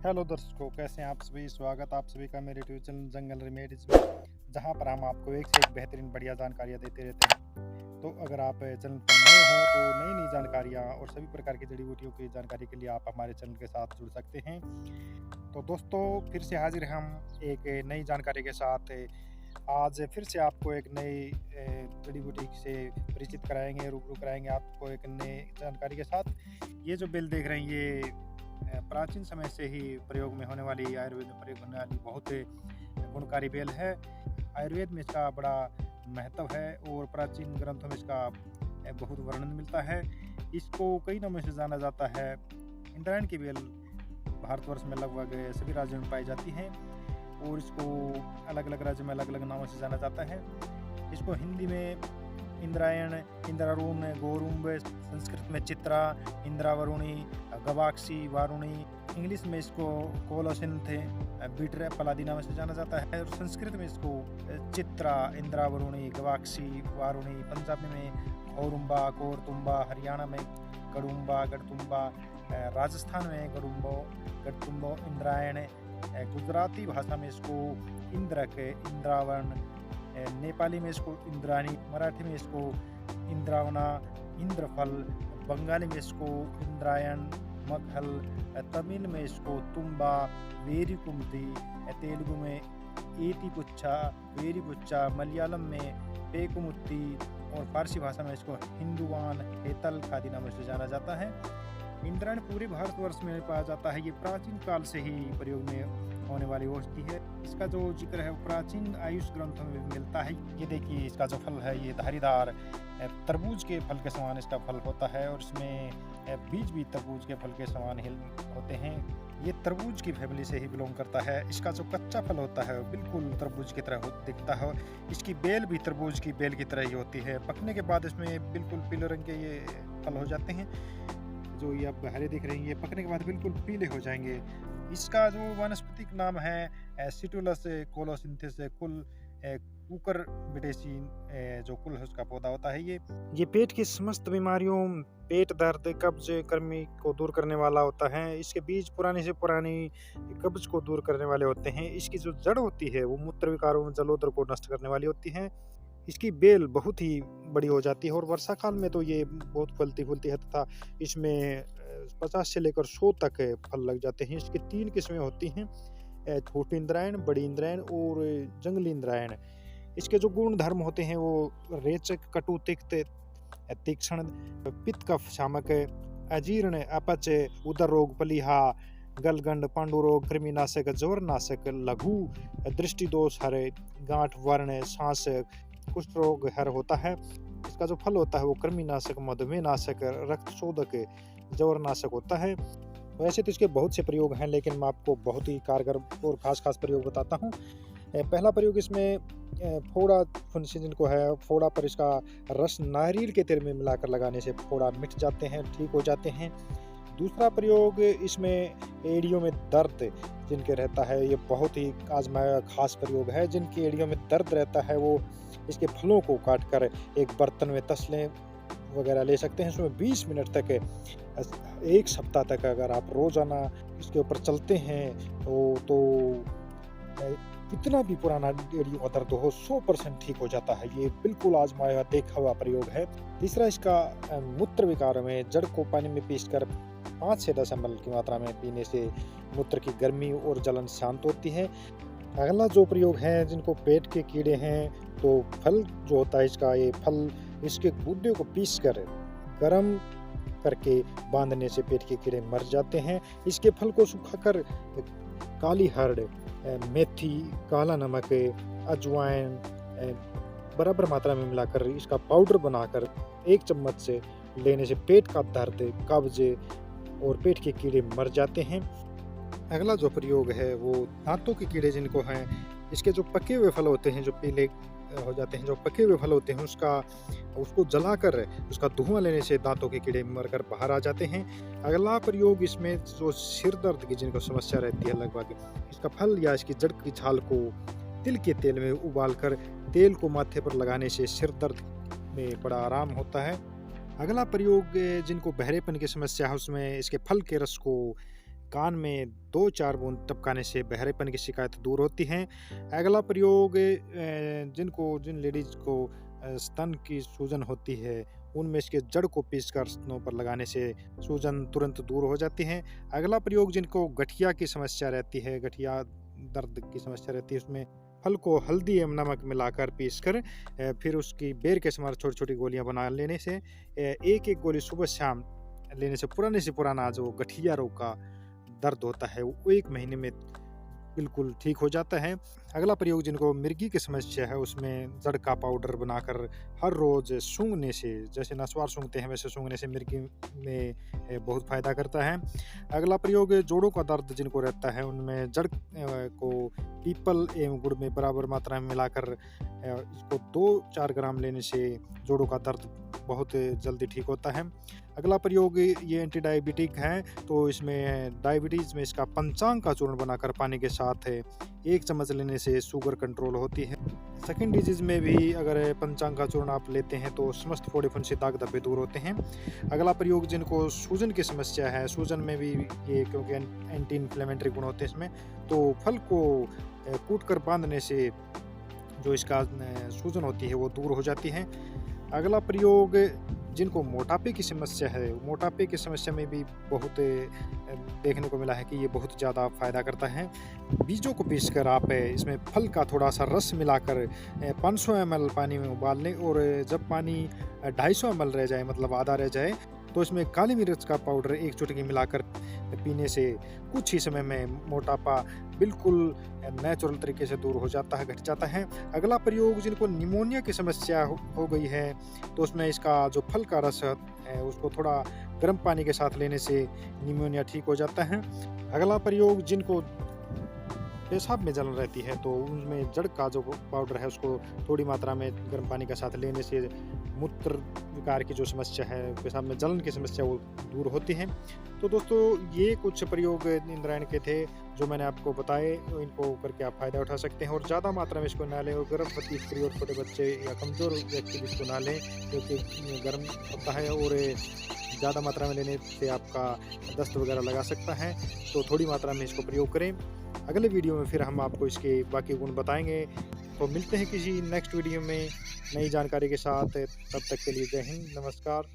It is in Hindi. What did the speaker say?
हेलो दर्शकों, कैसे हैं आप सभी। स्वागत आप सभी का मेरे यूट्यूब चैनल जंगल रेमेडीज में, जहां पर हम आपको एक से एक बेहतरीन बढ़िया जानकारियां देते रहते हैं। तो अगर आप चैनल पर नए हो तो नई नई जानकारियां और सभी प्रकार की जड़ी बूटियों की जानकारी के लिए आप हमारे चैनल के साथ जुड़ सकते हैं। तो दोस्तों, फिर से हाजिर हैं हम एक नई जानकारी के साथ। आज फिर से आपको एक नई जड़ी बूटी से परिचित कराएंगे, रूबरू कराएंगे आपको एक नई जानकारी के साथ। ये जो बेल देख रहे हैं, ये प्राचीन समय से ही प्रयोग में होने वाली, आयुर्वेद में प्रयोग होने वाली बहुत गुणकारी बेल है। आयुर्वेद में इसका बड़ा महत्व है और प्राचीन ग्रंथों में इसका बहुत वर्णन मिलता है। इसको कई नामों से जाना जाता है। इंद्रायण की बेल भारतवर्ष में लगभग सभी राज्यों में पाई जाती है और इसको अलग अलग राज्यों में अलग अलग नामों से जाना जाता है। इसको हिंदी में इंद्रायण, इंद्रारुण, गोरुम्ब, संस्कृत में चित्रा, इंद्रावरुणी, गवाक्षी, वारुणी, इंग्लिश में इसको कोलोसिंथ, बीटर आदि नाम से जाना जाता है और संस्कृत में इसको चित्रा, इंद्रावरुणी, गवाक्षी, वारुणी, पंजाबी में गौरुम्बा, कोरतुम्बा, हरियाणा में गड़ुम्बा, गढ़तुम्बा, राजस्थान में गड़ुम्बो, गढ़तुम्बो, इंद्रायण, गुजराती भाषा में इसको इंद्रक, इंद्रावण, नेपाली में इसको इंद्राणी, मराठी में इसको इंद्रावना, इंद्रफल, बंगाली में इसको इंद्रायण, मखल, तमिल में इसको तुम्बा, वेरीकुमती, तेलुगु में एतिपुच्छा, वेरीपुच्छा, मलयालम में पेकुमुत्ती और फारसी भाषा में इसको हिंदुवान, हेतल आदि नामों से जाना जाता है। इंद्रायण पूरे भारतवर्ष में पाया जाता है। ये प्राचीन काल से ही प्रयोग में होने वाली औषधि है। इसका जो जिक्र है वो प्राचीन आयुष ग्रंथों में मिलता है। ये देखिए, इसका जो फल है ये धारीदार तरबूज के फल के समान इसका फल होता है और इसमें बीज भी तरबूज के फल के समान ही होते हैं। ये तरबूज की फैमिली से ही बिलोंग करता है। इसका जो कच्चा फल होता है बिल्कुल तरबूज की तरह दिखता है। इसकी बेल भी तरबूज की बेल की तरह ही होती है। पकने के बाद इसमें बिल्कुल पीले रंग के ये फल हो जाते हैं। जो ये आप हरे दिख रहे हैं, ये पकने के बाद बिल्कुल पीले हो जाएंगे। इसका जो वानस्पतिक नाम है सिटुलस कोलोसिंथेस कुल, कुकर बिटेसी जो कुल है उसका पौधा होता है। ये पेट की समस्त बीमारियों, पेट दर्द, कब्ज, कर्मी को दूर करने वाला होता है। इसके बीज पुरानी से पुरानी कब्ज को दूर करने वाले होते हैं। इसकी जो जड़ होती है वो मूत्र विकारों, जलोदर को नष्ट करने वाली होती है। इसकी बेल बहुत ही बड़ी हो जाती है और वर्षा काल में तो ये बहुत फलती फूलती है तथा इसमें 50 से लेकर 100 तक फल लग जाते हैं। इसकी 3 किस्में होती हैं, छोटी इंद्रायण, बड़ी इंद्रायण और जंगली इंद्रायण। इसके जो गुण धर्म होते हैं वो रेचक, कटु, तिक्त, तीक्ष्ण, पित्त कफ शामक, अजीर्ण, अपच, उदर रोग, पलीहा, गलगंड, पांडु रोग, कृमिनाशक, जवरनाशक, लघु दृष्टि दोष हर, गांठ, वर्ण, सांस, कुष्ठ रोग हर होता है। इसका जो फल होता है वो कृमिनाशक, मधुमेह नाशक, रक्त शोधक, जवरनाशक होता है। वैसे तो इसके बहुत से प्रयोग हैं, लेकिन मैं आपको बहुत ही कारगर और खास प्रयोग बताता हूँ। पहला प्रयोग इसमें फोड़ा फुंसी जिनको है, फोड़ा पर इसका रस नारियल के तेल में मिलाकर लगाने से फोड़ा मिट जाते हैं, ठीक हो जाते हैं। दूसरा प्रयोग इसमें एड़ियों में दर्द जिनके रहता है, ये बहुत ही आजमाया खास प्रयोग है। जिनकी एड़ियों में दर्द रहता है वो इसके फलों को काटकर एक बर्तन में तसले वगैरह ले सकते हैं। उसमें 20 मिनट तक, 1 सप्ताह तक अगर आप रोजाना इसके ऊपर चलते हैं तो कितना भी पुराना एड़ियों का दर्द हो 100% ठीक हो जाता है। ये बिल्कुल आजमाया देखा हुआ प्रयोग है। तीसरा, इसका मूत्र विकार में जड़ को पानी में पीसकर 5 से 10 ml की मात्रा में पीने से मूत्र की गर्मी और जलन शांत होती है। अगला जो प्रयोग है, जिनको पेट के कीड़े हैं तो फल जो होता है इसका, ये फल इसके गूदे को पीसकर गर्म करके बांधने से पेट के कीड़े मर जाते हैं। इसके फल को सुखाकर काली हर्ड, मेथी, काला नमक, अजवाइन बराबर मात्रा में मिलाकर इसका पाउडर बनाकर 1 चम्मच से लेने से पेट का दर्द, कब्ज और पेट के कीड़े मर जाते हैं। अगला जो प्रयोग है वो दांतों के कीड़े जिनको हैं, इसके जो पके हुए फल होते हैं, जो पीले हो जाते हैं, जो पके हुए फल होते हैं उसको जलाकर उसका धुआं लेने से दांतों के कीड़े मरकर बाहर आ जाते हैं। अगला प्रयोग इसमें जो सिर दर्द की जिनको समस्या रहती है, लगभग इसका फल या इसकी जड़ की छाल को तिल के तेल में उबालकर तेल को माथे पर लगाने से सिर दर्द में बड़ा आराम होता है। अगला प्रयोग जिनको बहरेपन की समस्या है उसमें इसके फल के रस को कान में 2-4 बूंद टपकाने से बहरेपन की शिकायत दूर होती है। अगला प्रयोग जिन लेडीज़ को स्तन की सूजन होती है, उनमें इसके जड़ को पीसकर स्तनों पर लगाने से सूजन तुरंत दूर हो जाती है। अगला प्रयोग जिनको गठिया की समस्या रहती है, गठिया दर्द की समस्या रहती है, उसमें फल को हल्दी एवं नमक मिलाकर पीसकर फिर उसकी बेर के समान छोटी-छोटी गोलियाँ बना लेने से एक-एक गोली सुबह-शाम लेने से पुराना जो गठिया रोग का दर्द होता है, वो 1 महीने में बिल्कुल ठीक हो जाता है। अगला प्रयोग जिनको मिर्गी की समस्या है, उसमें जड़ का पाउडर बनाकर हर रोज़ सूंघने से, जैसे नसवार सूंघते हैं वैसे सूंघने से मिर्गी में बहुत फ़ायदा करता है। अगला प्रयोग जोड़ों का दर्द जिनको रहता है, उनमें जड़ को पीपल एवं गुड़ में बराबर मात्रा में मिलाकर इसको 2-4 ग्राम लेने से जोड़ों का दर्द बहुत जल्दी ठीक होता है। अगला प्रयोग ये एंटी डायबिटिक है, तो इसमें डायबिटीज़ में इसका पंचांग का चूर्ण बनाकर पानी के साथ 1 चम्मच लेने से शुगर कंट्रोल होती है। सेकंड डिजीज़ में भी अगर पंचांग का चूर्ण आप लेते हैं तो समस्त फोड़े फुंसी दाग धब्बे दूर होते हैं। अगला प्रयोग जिनको सूजन की समस्या है, सूजन में भी ये क्योंकि एंटी इन्फ्लेमेटरी गुण होते हैं इसमें, तो फल को कूट कर बांधने से जो इसका सूजन होती है वो दूर हो जाती है। अगला प्रयोग जिनको मोटापे की समस्या है, मोटापे की समस्या में भी बहुत देखने को मिला है कि ये बहुत ज़्यादा फ़ायदा करता है। बीजों को पीसकर आप इसमें फल का थोड़ा-सा रस मिलाकर 500 ml पानी में उबाल लें और जब पानी 250 ml रह जाए, मतलब आधा रह जाए, तो इसमें काली मिर्च का पाउडर 1 चुटकी मिलाकर पीने से कुछ ही समय में मोटापा बिल्कुल नेचुरल तरीके से दूर हो जाता है, घट जाता है। अगला प्रयोग जिनको निमोनिया की समस्या हो गई है, तो उसमें इसका जो फल का रस है उसको थोड़ा गर्म पानी के साथ लेने से निमोनिया ठीक हो जाता है। अगला प्रयोग जिनको पेशाब में जलन रहती है, तो उनमें जड़ का जो पाउडर है उसको थोड़ी मात्रा में गर्म पानी के साथ लेने से मूत्र विकार की जो समस्या है, पेशाब में जलन की समस्या, वो दूर होती है। तो दोस्तों, ये कुछ प्रयोग इंद्रायण के थे जो मैंने आपको बताए, इनको करके आप फ़ायदा उठा सकते हैं और ज़्यादा मात्रा में इसको ना लें, और गर्भवती स्त्री और छोटे बच्चे या कमज़ोर व्यक्ति भी इसको ना लें, क्योंकि गर्म होता है और ज़्यादा मात्रा में लेने से आपका दस्त वगैरह लगा सकता है। तो थोड़ी मात्रा में इसको प्रयोग करें। अगले वीडियो में फिर हम आपको इसके बाकी गुण बताएंगे। तो मिलते हैं किसी नेक्स्ट वीडियो में नई जानकारी के साथ। तब तक के लिए जय हिंद, नमस्कार।